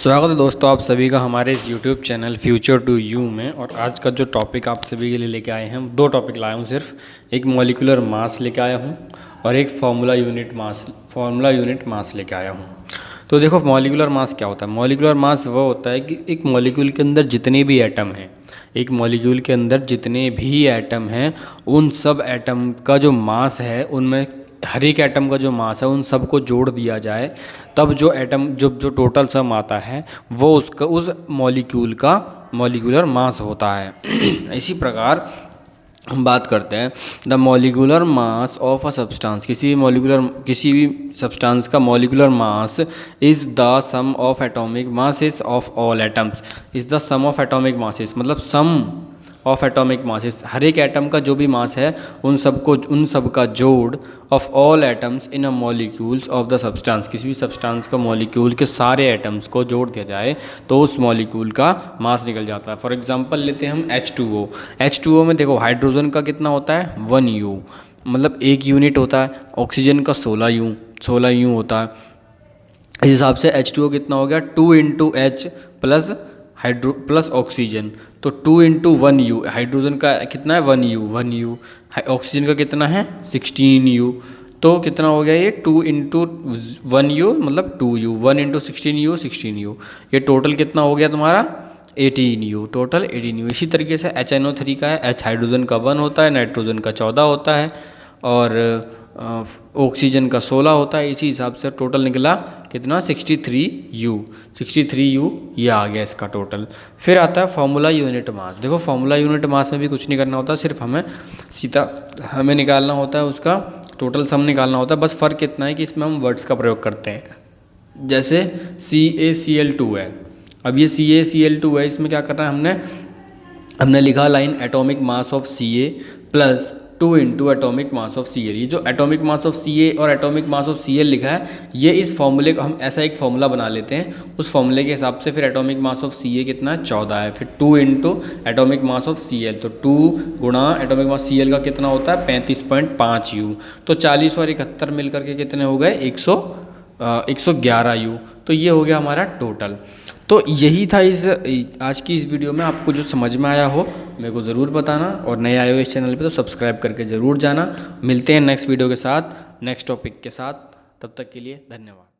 स्वागत है दोस्तों आप सभी का हमारे इस YouTube channel future to you में। और आज का जो टॉपिक आप सभी के लिए लेके आए हैं, दो टॉपिक लाया हूँ सिर्फ। एक मॉलिक्यूलर मास लेके आया हूँ और एक फार्मूला यूनिट मास लेके आया हूँ। तो देखो मॉलिक्यूलर मास क्या होता है। मॉलिक्यूलर मास वो होता है कि एक मॉलिक्यूल के अंदर जितने भी एटम हैं, उन सब एटम का जो मास है, उनमें हर एक एटम का जो मास है उन सबको जोड़ दिया जाए, तब जो एटम जो टोटल सम आता है वो उसका उस मॉलिक्यूल का मॉलिक्यूलर मास होता है। इसी प्रकार हम बात करते हैं the molecular mass of a substance. किसी भी सब्सटेंस का molecular mass is the sum of atomic masses of all atoms. Is the sum of atomic masses मतलब सम ऑफ एटॉमिक मासेस, हर एक एटम का जो भी मास है उन सब का जोड़ of all atoms in a molecules of the substance. किसी भी सब्सटेंस का मॉलिक्यूल के सारे एटम्स को जोड़ दिया जाए तो उस मॉलिक्यूल का मास निकल जाता है। फॉर एग्जांपल लेते हैं हम H2O। H2O में देखो हाइड्रोजन का कितना होता है 1 U, मतलब 1 यूनिट होता है। ऑक्सीजन का 16 U होता है। इस हिसाब से H2O कितना हो गया 2 इंटू H प्लस ऑक्सीजन, तो 2 इंटू 1 U। हाइड्रोजन का कितना है 1 U। ऑक्सीजन का कितना है 16 U, तो कितना हो गया ये 2 इंटू 1 U मतलब 2 U, 1 इंटू 16 U। ये टोटल कितना हो गया तुम्हारा 18 U, टोटल 18 U। इसी तरीके से HNO3 का है, H हाइड्रोजन का 1 होता है, नाइट्रोजन का 14 होता है और ऑक्सीजन का 16 होता है। इसी हिसाब से टोटल निकला कितना 63 U। ये आ गया इसका टोटल। फिर आता है फार्मूला यूनिट मास। देखो फार्मूला यूनिट मास में भी कुछ नहीं करना होता, सिर्फ हमें निकालना होता है उसका टोटल सम निकालना होता है। बस फ़र्क इतना है कि इसमें हम वर्ड्स का प्रयोग करते हैं। जैसे CaCl2 है, अब ये CaCl2 है, इसमें क्या करना है हमने लिखा line atomic mass of Ca plus 2 into atomic mass of Cl। ये जो एटॉमिक मास ऑफ Ca और एटॉमिक मास ऑफ Cl लिखा है, ये इस फॉर्मूले को हम ऐसा एक फॉर्मूला बना लेते हैं। उस फॉर्मूले के हिसाब से फिर एटॉमिक मास ऑफ Ca कितना है 14 है, फिर 2 into atomic mass of Cl, तो 2 गुणा एटॉमिक मास Cl का कितना होता है 35.5 U। तो 40 और 71 मिल करके कितने हो गए 111 U। तो ये हो गया हमारा टोटल। तो यही था आज की इस वीडियो में। आपको जो समझ में आया हो मेरे को ज़रूर बताना, और नए आए हो इस चैनल पे तो सब्सक्राइब करके ज़रूर जाना। मिलते हैं नेक्स्ट वीडियो के साथ, नेक्स्ट टॉपिक के साथ। तब तक के लिए धन्यवाद।